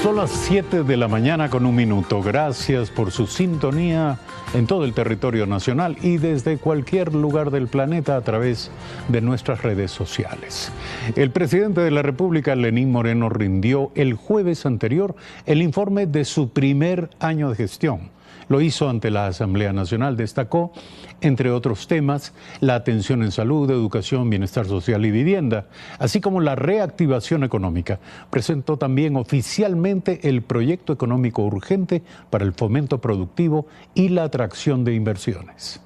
Son las 7 de la mañana con 1 minuto. Gracias por su sintonía en todo el territorio nacional y desde cualquier lugar del planeta a través de nuestras redes sociales. El presidente de la República, Lenín Moreno, rindió el jueves anterior el informe de su primer año de gestión. Lo hizo ante la Asamblea Nacional. Destacó, entre otros temas, la atención en salud, educación, bienestar social y vivienda, así como la reactivación económica. Presentó también oficialmente el proyecto económico urgente para el fomento productivo y la atracción de inversiones.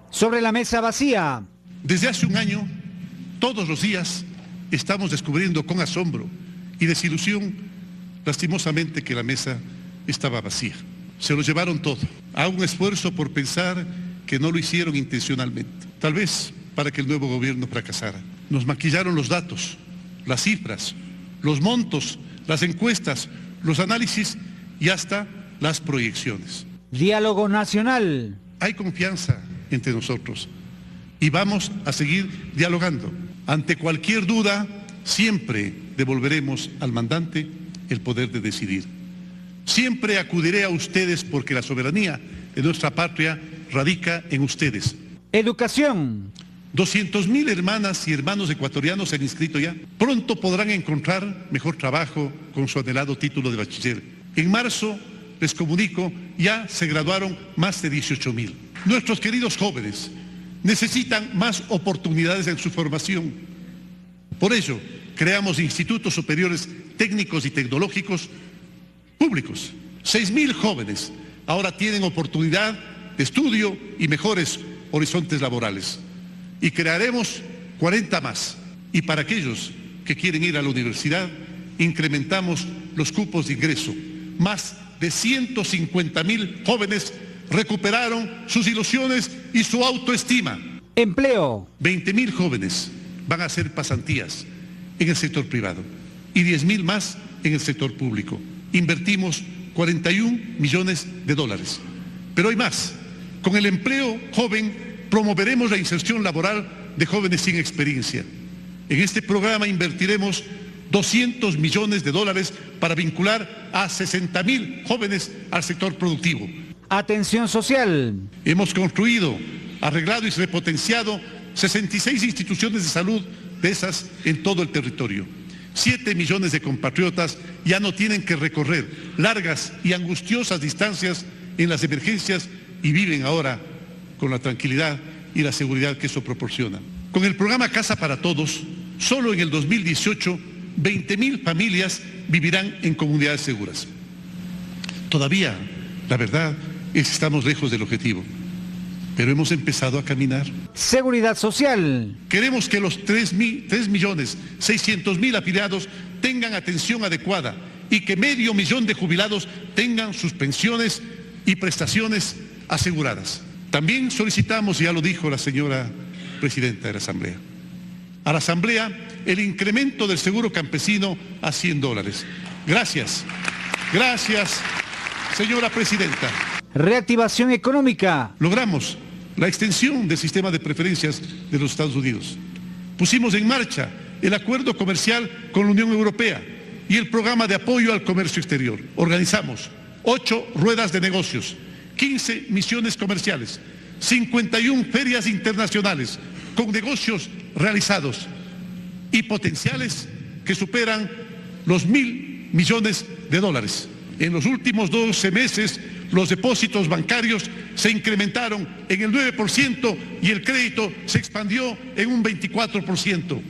Sobre la mesa vacía. Desde hace un año, todos los días, estamos descubriendo con asombro y desilusión, lastimosamente, que la mesa estaba vacía. Se lo llevaron todo. Hago un esfuerzo por pensar que no lo hicieron intencionalmente. Tal vez para que el nuevo gobierno fracasara. Nos maquillaron los datos, las cifras, los montos, las encuestas, los análisis y hasta las proyecciones. Diálogo nacional. Hay confianza entre nosotros y vamos a seguir dialogando. Ante cualquier duda, siempre devolveremos al mandante el poder de decidir. Siempre acudiré a ustedes porque la soberanía de nuestra patria radica en ustedes. Educación. 200.000 hermanas y hermanos ecuatorianos se han inscrito ya. Pronto podrán encontrar mejor trabajo con su anhelado título de bachiller. En marzo, les comunico, ya se graduaron más de 18.000. Nuestros queridos jóvenes necesitan más oportunidades en su formación. Por ello, creamos institutos superiores técnicos y tecnológicos públicos. 6.000 jóvenes ahora tienen oportunidad de estudio y mejores horizontes laborales. Y crearemos 40 más. Y para aquellos que quieren ir a la universidad, incrementamos los cupos de ingreso. Más de 150.000 jóvenes recuperaron sus ilusiones y su autoestima. Empleo. 20.000 jóvenes van a hacer pasantías en el sector privado y 10.000 más en el sector público. Invertimos 41 millones de dólares. Pero hay más. Con el empleo joven promoveremos la inserción laboral de jóvenes sin experiencia. En este programa invertiremos 200 millones de dólares para vincular a 60.000 jóvenes al sector productivo. Atención social. Hemos construido, arreglado y repotenciado 66 instituciones de salud de esas en todo el territorio. 7 millones de compatriotas ya no tienen que recorrer largas y angustiosas distancias en las emergencias y viven ahora con la tranquilidad y la seguridad que eso proporciona. Con el programa Casa para Todos, solo en el 2018, 20.000 familias vivirán en comunidades seguras. Todavía, la verdad, es que estamos lejos del objetivo, pero hemos empezado a caminar. Seguridad social. Queremos que los 3.600.000 afiliados tengan atención adecuada y que 500.000 de jubilados tengan sus pensiones y prestaciones aseguradas. También solicitamos, ya lo dijo la señora presidenta de la Asamblea, a la Asamblea el incremento del seguro campesino a $100. Gracias, señora presidenta. Reactivación económica. Logramos la extensión del sistema de preferencias de los Estados Unidos. Pusimos en marcha el acuerdo comercial con la Unión Europea y el programa de apoyo al comercio exterior. Organizamos 8 ruedas de negocios, 15 misiones comerciales, 51 ferias internacionales con negocios realizados y potenciales que superan los $1.000 millones. En los últimos 12 meses, los depósitos bancarios se incrementaron en el 9% y el crédito se expandió en un 24%.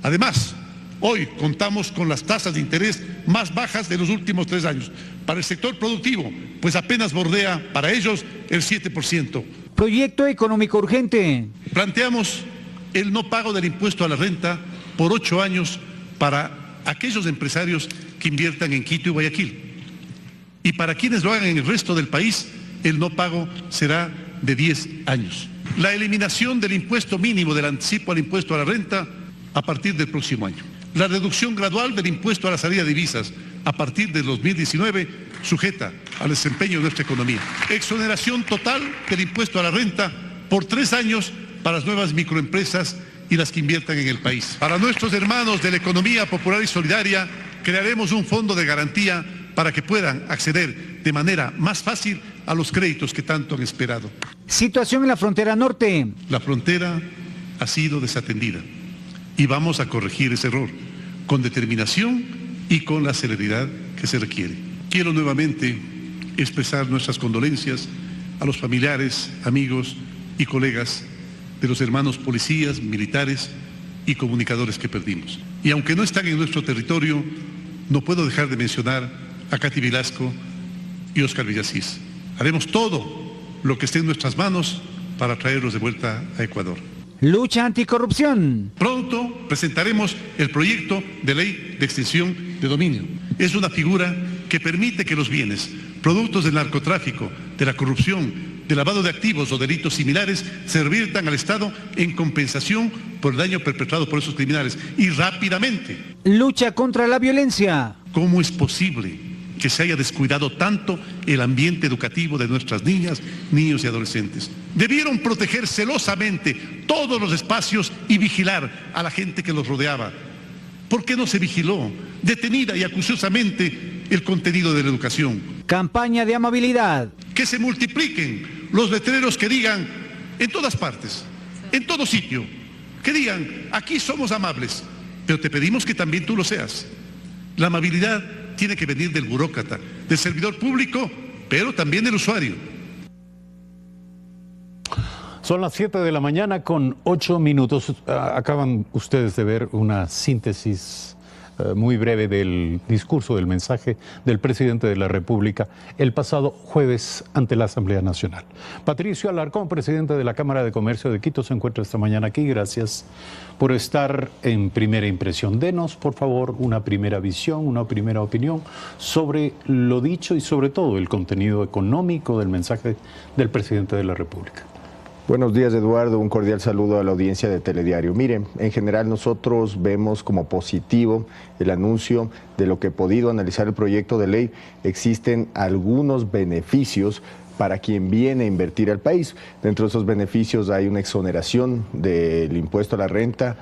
Además, hoy contamos con las tasas de interés más bajas de los últimos 3 años. Para el sector productivo, pues apenas bordea para ellos el 7%. Proyecto económico urgente. Planteamos el no pago del impuesto a la renta por 8 años para aquellos empresarios que inviertan en Quito y Guayaquil. Y para quienes lo hagan en el resto del país, el no pago será de 10 años. La eliminación del impuesto mínimo del anticipo al impuesto a la renta a partir del próximo año. La reducción gradual del impuesto a la salida de divisas a partir del 2019, sujeta al desempeño de nuestra economía. Exoneración total del impuesto a la renta por 3 años para las nuevas microempresas y las que inviertan en el país. Para nuestros hermanos de la economía popular y solidaria, Crearemos un fondo de garantía para que puedan acceder de manera más fácil a los créditos que tanto han esperado. Situación en la frontera norte. La frontera ha sido desatendida y vamos a corregir ese error con determinación y con la celeridad que se requiere. Quiero nuevamente expresar nuestras condolencias a los familiares, amigos y colegas de los hermanos policías, militares y comunicadores que perdimos. Y aunque no están en nuestro territorio, no puedo dejar de mencionar a Katy Velasco y Oscar Villasís. Haremos todo lo que esté en nuestras manos para traerlos de vuelta a Ecuador. Lucha anticorrupción. Pronto presentaremos el proyecto de ley de extinción de dominio. Es una figura que permite que los bienes, productos del narcotráfico, de la corrupción, del lavado de activos o delitos similares, se reviertan al Estado en compensación por el daño perpetrado por esos criminales y rápidamente. Lucha contra la violencia. ¿Cómo es posible que se haya descuidado tanto el ambiente educativo de nuestras niñas, niños y adolescentes? Debieron proteger celosamente todos los espacios y vigilar a la gente que los rodeaba. ¿Por qué no se vigiló detenida y acuciosamente el contenido de la educación? Campaña de amabilidad. Que se multipliquen los letreros que digan en todas partes, en todo sitio, que digan, aquí somos amables, pero te pedimos que también tú lo seas. La amabilidad tiene que venir del burócrata, del servidor público, pero también del usuario. Son las 7 de la mañana con 8 minutos. Acaban ustedes de ver una síntesis muy breve del discurso, del mensaje del presidente de la República el pasado jueves ante la Asamblea Nacional. Patricio Alarcón, presidente de la Cámara de Comercio de Quito, se encuentra esta mañana aquí. Gracias por estar en Primera Impresión. Denos, por favor, una primera visión, una primera opinión sobre lo dicho y sobre todo el contenido económico del mensaje del presidente de la República. Buenos días, Eduardo. Un cordial saludo a la audiencia de Telediario. Miren, en general nosotros vemos como positivo el anuncio de lo que he podido analizar el proyecto de ley. Existen algunos beneficios para quien viene a invertir al país. Dentro de esos beneficios hay una exoneración del impuesto a la renta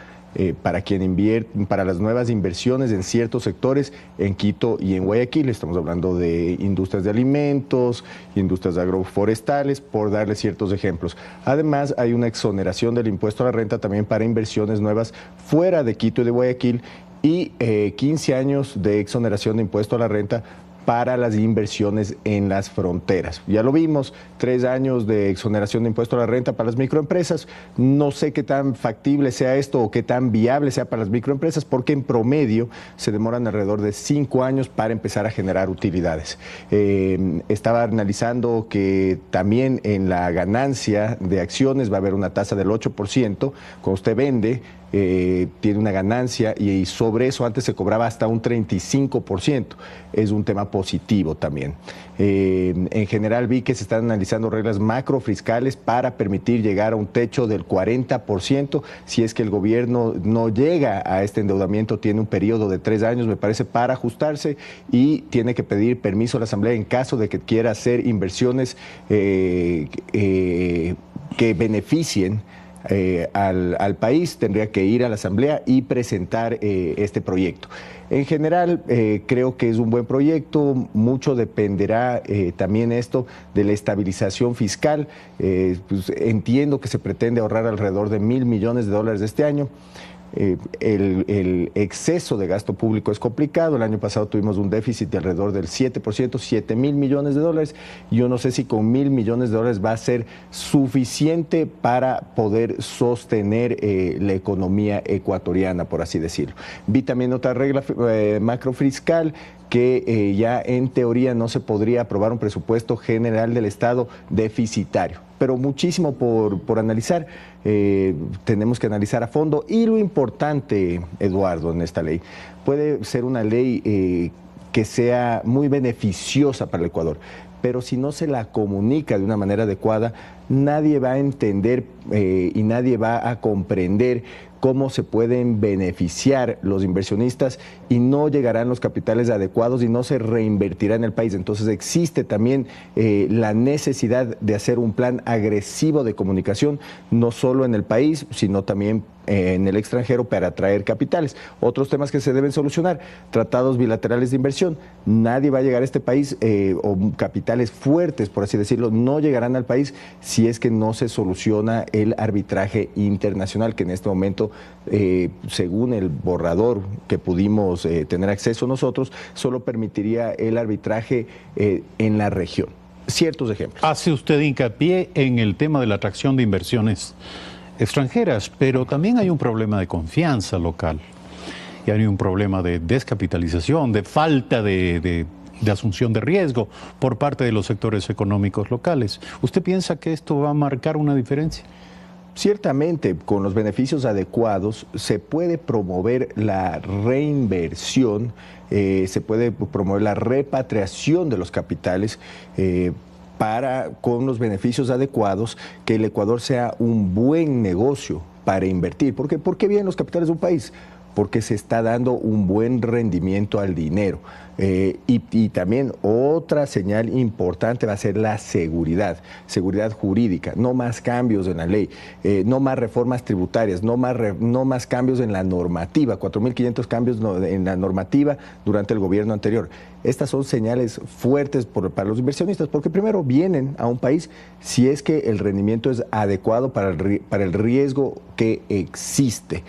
para quien invierte, para las nuevas inversiones en ciertos sectores en Quito y en Guayaquil. Estamos hablando de industrias de alimentos, industrias agroforestales, por darle ciertos ejemplos. Además, hay una exoneración del impuesto a la renta también para inversiones nuevas fuera de Quito y de Guayaquil y 15 años de exoneración de impuesto a la renta para las inversiones en las fronteras. Ya lo vimos, 3 años de exoneración de impuesto a la renta para las microempresas. No sé qué tan factible sea esto o qué tan viable sea para las microempresas, porque en promedio se demoran alrededor de 5 años para empezar a generar utilidades. Estaba analizando que también en la ganancia de acciones va a haber una tasa del 8%. Cuando usted vende, tiene una ganancia y sobre eso antes se cobraba hasta un 35%. Es un tema positivo también. En general vi que se están analizando reglas macrofiscales para permitir llegar a un techo del 40%. Si es que el gobierno no llega a este endeudamiento, tiene un periodo de 3 años, me parece, para ajustarse y tiene que pedir permiso a la Asamblea en caso de que quiera hacer inversiones que beneficien al país. Tendría que ir a la Asamblea y presentar este proyecto. En general, creo que es un buen proyecto. Mucho dependerá también esto de la estabilización fiscal. Pues, entiendo que se pretende ahorrar alrededor de $1.000 millones este año. El exceso de gasto público es complicado. El año pasado tuvimos un déficit de alrededor del 7%, $7.000 millones. Yo no sé si con $1.000 millones va a ser suficiente para poder sostener la economía ecuatoriana, por así decirlo. Vi también otra regla macrofiscal que ya en teoría no se podría aprobar un presupuesto general del Estado deficitario. Pero muchísimo por analizar, tenemos que analizar a fondo. Y lo importante, Eduardo, en esta ley, puede ser una ley que sea muy beneficiosa para el Ecuador, pero si no se la comunica de una manera adecuada, nadie va a entender y nadie va a comprender cómo se pueden beneficiar los inversionistas y no llegarán los capitales adecuados y no se reinvertirá en el país. Entonces existe también la necesidad de hacer un plan agresivo de comunicación, no solo en el país, sino también en el extranjero para atraer capitales. Otros temas que se deben solucionar, tratados bilaterales de inversión. Nadie va a llegar a este país, o capitales fuertes, por así decirlo, no llegarán al país si es que no se soluciona el arbitraje internacional, que en este momento, según el borrador que pudimos tener acceso nosotros, solo permitiría el arbitraje en la región. Ciertos ejemplos. Hace usted hincapié en el tema de la atracción de inversiones extranjeras, pero también hay un problema de confianza local y hay un problema de descapitalización, de falta de asunción de riesgo por parte de los sectores económicos locales. ¿Usted piensa que esto va a marcar una diferencia? Ciertamente, con los beneficios adecuados se puede promover la reinversión, se puede promover la repatriación de los capitales con los beneficios adecuados, que el Ecuador sea un buen negocio para invertir. ¿Por qué vienen los capitales de un país? Porque se está dando un buen rendimiento al dinero. Y también otra señal importante va a ser la seguridad jurídica, no más cambios en la ley, no más reformas tributarias, no más cambios en la normativa, 4.500 cambios en la normativa durante el gobierno anterior. Estas son señales fuertes para los inversionistas, porque primero vienen a un país si es que el rendimiento es adecuado para el riesgo que existe.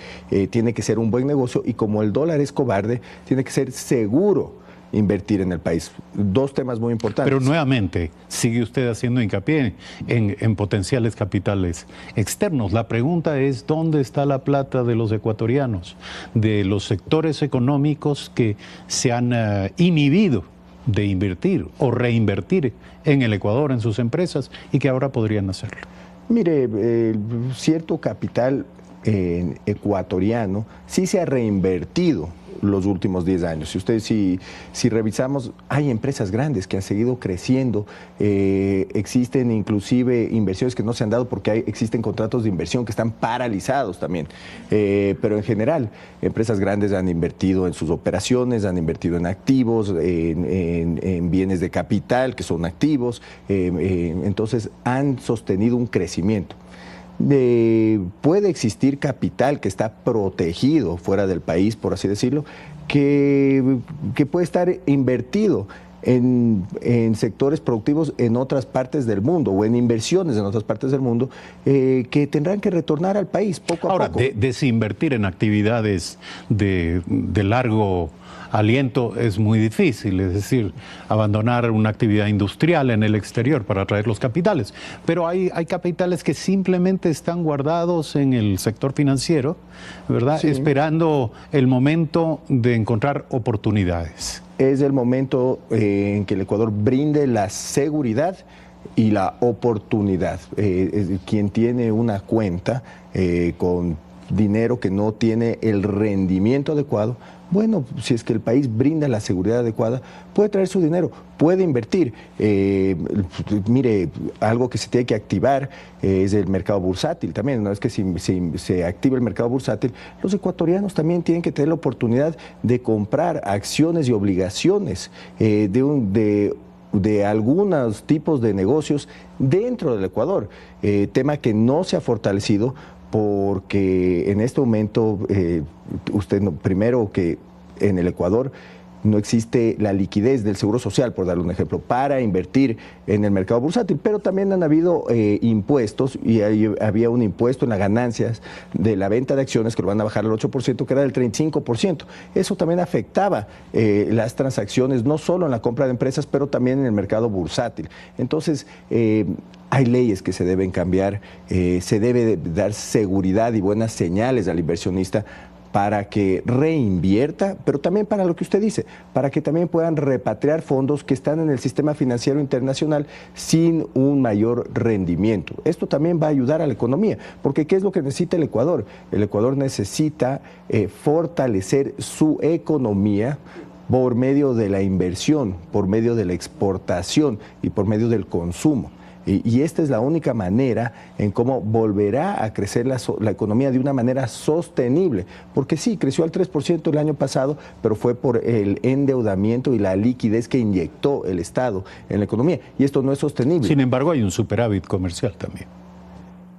Tiene que ser un buen negocio y como el dólar es cobarde, tiene que ser seguro invertir en el país. Dos temas muy importantes. Pero nuevamente, sigue usted haciendo hincapié en potenciales capitales externos. La pregunta es, ¿dónde está la plata de los ecuatorianos, de los sectores económicos que se han inhibido de invertir o reinvertir en el Ecuador, en sus empresas, y que ahora podrían hacerlo? Mire, cierto capital ecuatoriano sí se ha reinvertido los últimos 10 años. Si revisamos, hay empresas grandes que han seguido creciendo, existen inclusive inversiones que no se han dado porque existen contratos de inversión que están paralizados también, pero en general, empresas grandes han invertido en sus operaciones, han invertido en activos, en bienes de capital que son activos, entonces han sostenido un crecimiento. Puede existir capital que está protegido fuera del país, por así decirlo, que puede estar invertido en sectores productivos en otras partes del mundo o en inversiones en otras partes del mundo que tendrán que retornar al país poco a poco. Ahora, desinvertir en actividades de largo aliento es muy difícil, es decir, abandonar una actividad industrial en el exterior para atraer los capitales. Pero hay capitales que simplemente están guardados en el sector financiero, ¿verdad? Sí. Esperando el momento de encontrar oportunidades. Es el momento en que el Ecuador brinde la seguridad y la oportunidad. Quien tiene una cuenta con dinero que no tiene el rendimiento adecuado, bueno, si es que el país brinda la seguridad adecuada, puede traer su dinero, puede invertir. Mire, algo que se tiene que activar es el mercado bursátil también. Una vez que se activa el mercado bursátil, los ecuatorianos también tienen que tener la oportunidad de comprar acciones y obligaciones de algunos tipos de negocios dentro del Ecuador, tema que no se ha fortalecido porque en este momento, primero que en el Ecuador no existe la liquidez del Seguro Social, por darle un ejemplo, para invertir en el mercado bursátil, pero también han habido impuestos y había un impuesto en las ganancias de la venta de acciones que lo van a bajar al 8%, que era del 35%. Eso también afectaba las transacciones, no solo en la compra de empresas, pero también en el mercado bursátil. Entonces, hay leyes que se deben cambiar, se debe dar seguridad y buenas señales al inversionista para que reinvierta, pero también para lo que usted dice, para que también puedan repatriar fondos que están en el sistema financiero internacional sin un mayor rendimiento. Esto también va a ayudar a la economía, porque ¿qué es lo que necesita el Ecuador? El Ecuador necesita fortalecer su economía por medio de la inversión, por medio de la exportación y por medio del consumo. Y esta es la única manera en cómo volverá a crecer la economía de una manera sostenible. Porque sí, creció al 3% el año pasado, pero fue por el endeudamiento y la liquidez que inyectó el Estado en la economía. Y esto no es sostenible. Sin embargo, hay un superávit comercial también.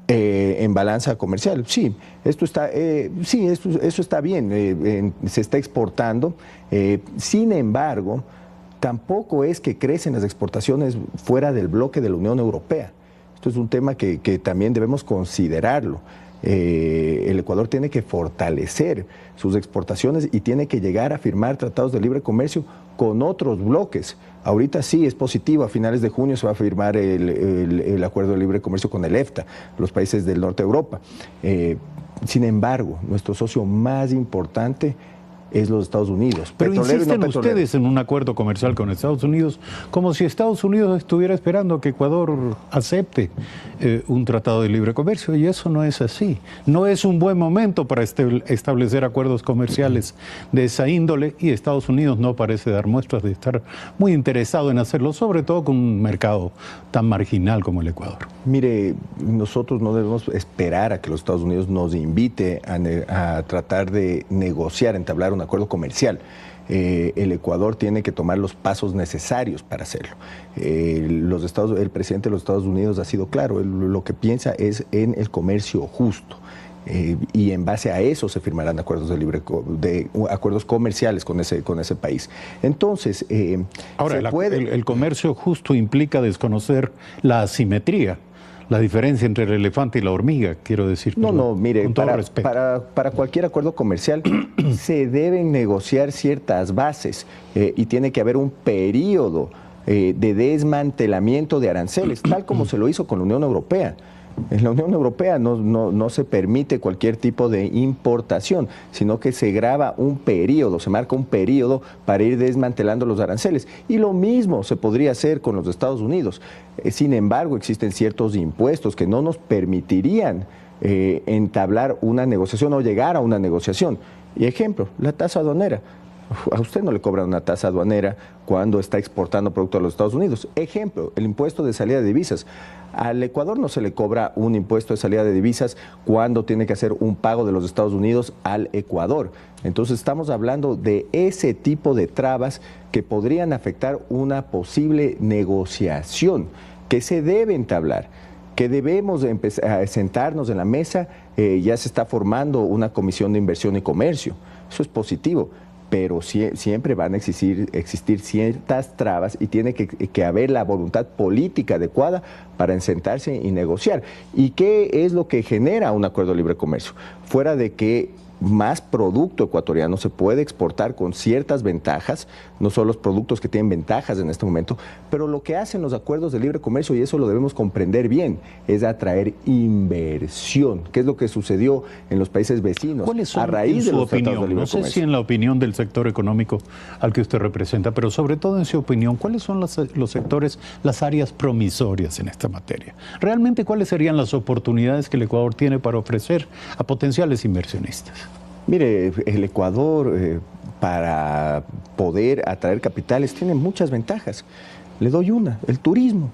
En balanza comercial, sí. Esto está, eso está bien, se está exportando. Sin embargo, tampoco es que crecen las exportaciones fuera del bloque de la Unión Europea. Esto es un tema que también debemos considerarlo. El Ecuador tiene que fortalecer sus exportaciones y tiene que llegar a firmar tratados de libre comercio con otros bloques. Ahorita sí es positivo, a finales de junio se va a firmar el acuerdo de libre comercio con el EFTA, los países del norte de Europa. Sin embargo, nuestro socio más importante es los Estados Unidos. Pero insisten ustedes en un acuerdo comercial con Estados Unidos, como si Estados Unidos estuviera esperando que Ecuador acepte un tratado de libre comercio, y eso no es así. No es un buen momento para establecer acuerdos comerciales de esa índole, y Estados Unidos no parece dar muestras de estar muy interesado en hacerlo, sobre todo con un mercado tan marginal como el Ecuador. Mire, nosotros no debemos esperar a que los Estados Unidos nos invite a tratar de negociar, entablar un acuerdo comercial. El Ecuador tiene que tomar los pasos necesarios para hacerlo. El presidente de los Estados Unidos ha sido claro, lo que piensa es en el comercio justo. Y en base a eso se firmarán acuerdos acuerdos comerciales con ese país. Entonces, ahora, el comercio justo implica desconocer la asimetría, la diferencia entre el elefante y la hormiga, quiero decir. No, mire, con todo respeto. Para cualquier acuerdo comercial se deben negociar ciertas bases y tiene que haber un periodo de desmantelamiento de aranceles, tal como se lo hizo con la Unión Europea. En la Unión Europea no se permite cualquier tipo de importación, sino que se graba un periodo, se marca un periodo para ir desmantelando los aranceles. Y lo mismo se podría hacer con los Estados Unidos. Sin embargo, existen ciertos impuestos que no nos permitirían entablar una negociación o llegar a una negociación. Y ejemplo, la tasa aduanera. A usted no le cobran una tasa aduanera cuando está exportando producto a los Estados Unidos. Ejemplo, el impuesto de salida de divisas. Al Ecuador no se le cobra un impuesto de salida de divisas cuando tiene que hacer un pago de los Estados Unidos al Ecuador. Entonces estamos hablando de ese tipo de trabas que podrían afectar una posible negociación que se debe entablar, que debemos empezar a sentarnos en la mesa. Ya se está formando una comisión de inversión y comercio. Eso es positivo. Pero siempre van a existir ciertas trabas y tiene que haber la voluntad política adecuada para sentarse y negociar. ¿Y qué es lo que genera un acuerdo de libre comercio? Fuera de que más producto ecuatoriano se puede exportar con ciertas ventajas, no solo los productos que tienen ventajas en este momento, pero lo que hacen los acuerdos de libre comercio, y eso lo debemos comprender bien, es atraer inversión, que es lo que sucedió en los países vecinos a raíz de los tratados de libre comercio. No sé si en la opinión del sector económico al que usted representa, pero sobre todo en su opinión, ¿cuáles son los sectores, las áreas promisorias en esta materia? ¿Realmente cuáles serían las oportunidades que el Ecuador tiene para ofrecer a potenciales inversionistas? Mire, el Ecuador, para poder atraer capitales, tiene muchas ventajas. Le doy una, el turismo.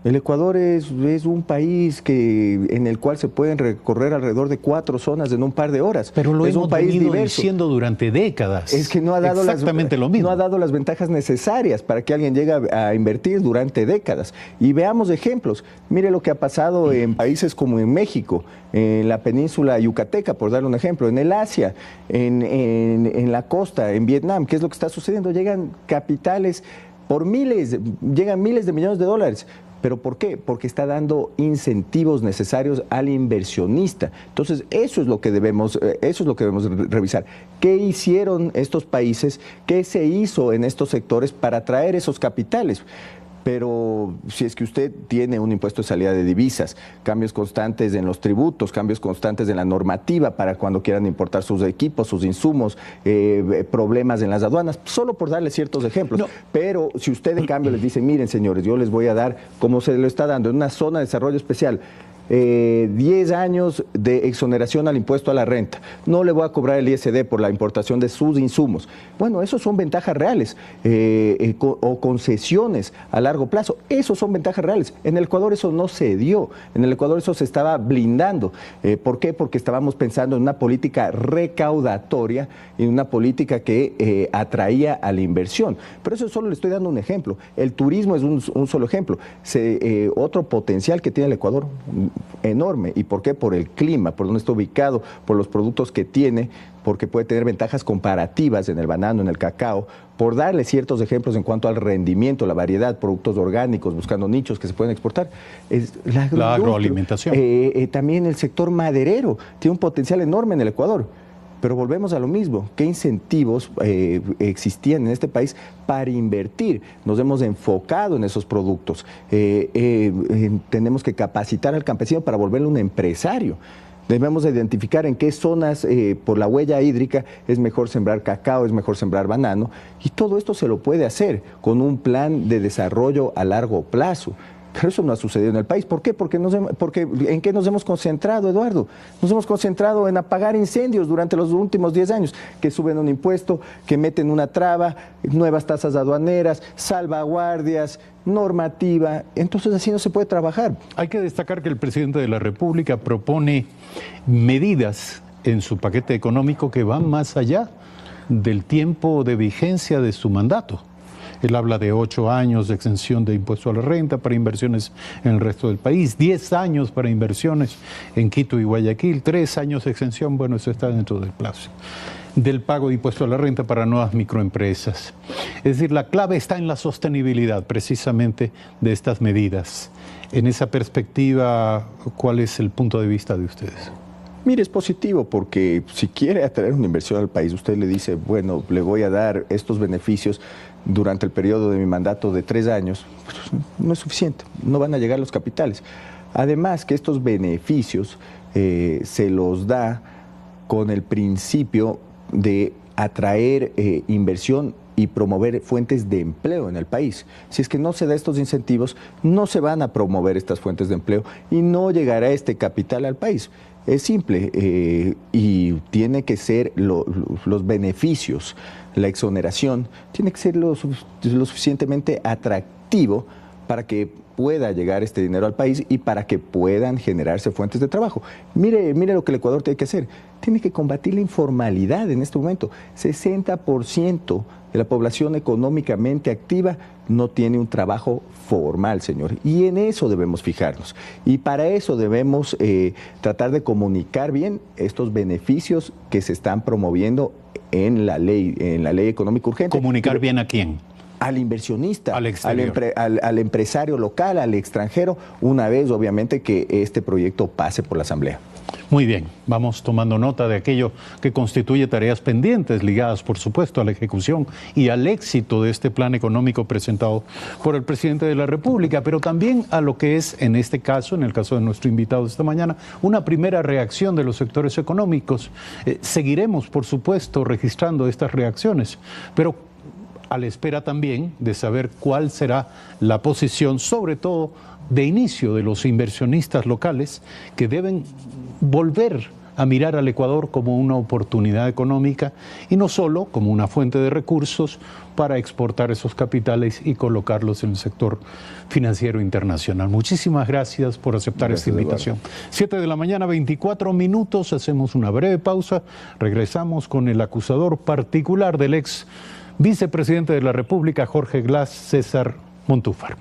El Ecuador es un país en el cual se pueden recorrer alrededor de 4 zonas en un par de horas. Pero lo es hemos un país venido diverso. Diciendo durante décadas. Es que no ha dado lo mismo. No ha dado las ventajas necesarias para que alguien llegue a invertir durante décadas. Y veamos ejemplos. Mire lo que ha pasado en países como en México, en la península yucateca, por darle un ejemplo, en el Asia, en la costa, en Vietnam. ¿Qué es lo que está sucediendo? Llegan capitales por llegan miles de millones de dólares. ¿Pero por qué? Porque está dando incentivos necesarios al inversionista. Entonces, eso es lo que debemos revisar. ¿Qué hicieron estos países? ¿Qué se hizo en estos sectores para atraer esos capitales? Pero si es que usted tiene un impuesto de salida de divisas, cambios constantes en los tributos, cambios constantes en la normativa para cuando quieran importar sus equipos, sus insumos, problemas en las aduanas, solo por darle ciertos ejemplos. No. Pero si usted en cambio les dice, miren señores, yo les voy a dar, como se lo está dando, en una zona de desarrollo especial, 10 años de exoneración al impuesto a la renta. No le voy a cobrar el ISD por la importación de sus insumos. Bueno, esos son ventajas reales o concesiones a largo plazo. Esos son ventajas reales. En el Ecuador eso no se dio. En el Ecuador eso se estaba blindando. ¿Por qué? Porque estábamos pensando en una política recaudatoria y una política que atraía a la inversión. Pero eso solo le estoy dando un ejemplo. El turismo es un solo ejemplo. Otro potencial que tiene el Ecuador enorme. ¿Y por qué? Por el clima, por donde está ubicado, por los productos que tiene, porque puede tener ventajas comparativas en el banano, en el cacao, por darle ciertos ejemplos en cuanto al rendimiento, la variedad, productos orgánicos, buscando nichos que se pueden exportar. La agroalimentación. También el sector maderero tiene un potencial enorme en el Ecuador. Pero volvemos a lo mismo, ¿qué incentivos existían en este país para invertir? Nos hemos enfocado en esos productos. Tenemos que capacitar al campesino para volverlo un empresario. Debemos identificar en qué zonas por la huella hídrica es mejor sembrar cacao, es mejor sembrar banano. Y todo esto se lo puede hacer con un plan de desarrollo a largo plazo. Pero eso no ha sucedido en el país. ¿Por qué? Porque ¿en qué nos hemos concentrado, Eduardo? Nos hemos concentrado en apagar incendios durante los últimos 10 años, que suben un impuesto, que meten una traba, nuevas tasas aduaneras, salvaguardias, normativa. Entonces así no se puede trabajar. Hay que destacar que el presidente de la República propone medidas en su paquete económico que van más allá del tiempo de vigencia de su mandato. Él habla de 8 años de exención de impuesto a la renta para inversiones en el resto del país, 10 años para inversiones en Quito y Guayaquil, 3 años de exención, bueno, eso está dentro del plazo, del pago de impuesto a la renta para nuevas microempresas. Es decir, la clave está en la sostenibilidad precisamente de estas medidas. En esa perspectiva, ¿cuál es el punto de vista de ustedes? Mire, es positivo porque si quiere atraer una inversión al país, usted le dice, bueno, le voy a dar estos beneficios durante el periodo de mi mandato de 3 años, pues no es suficiente, no van a llegar los capitales. Además que estos beneficios se los da con el principio de atraer inversión y promover fuentes de empleo en el país. Si es que no se da estos incentivos, no se van a promover estas fuentes de empleo y no llegará este capital al país. Es simple y tiene que ser los beneficios, la exoneración, tiene que ser lo suficientemente atractivo para que pueda llegar este dinero al país y para que puedan generarse fuentes de trabajo. Mire lo que el Ecuador tiene que hacer. Tiene que combatir la informalidad en este momento. 60% de la población económicamente activa no tiene un trabajo formal, señor. Y en eso debemos fijarnos. Y para eso debemos tratar de comunicar bien estos beneficios que se están promoviendo en la ley económica urgente. ¿Comunicar bien a quién? Al inversionista, al empresario local, al extranjero, una vez obviamente que este proyecto pase por la Asamblea. Muy bien, vamos tomando nota de aquello que constituye tareas pendientes ligadas, por supuesto, a la ejecución y al éxito de este plan económico presentado por el presidente de la República, pero también a lo que es, en este caso, en el caso de nuestro invitado esta mañana, una primera reacción de los sectores económicos. Seguiremos, por supuesto, registrando estas reacciones, pero a la espera también de saber cuál será la posición, sobre todo de inicio, de los inversionistas locales que deben volver a mirar al Ecuador como una oportunidad económica y no solo como una fuente de recursos para exportar esos capitales y colocarlos en el sector financiero internacional. Muchísimas gracias por aceptar esta invitación. 7 de la mañana, 24 minutos, hacemos una breve pausa, regresamos con el acusador particular del ex vicepresidente de la República, Jorge Glass, César Montúfar.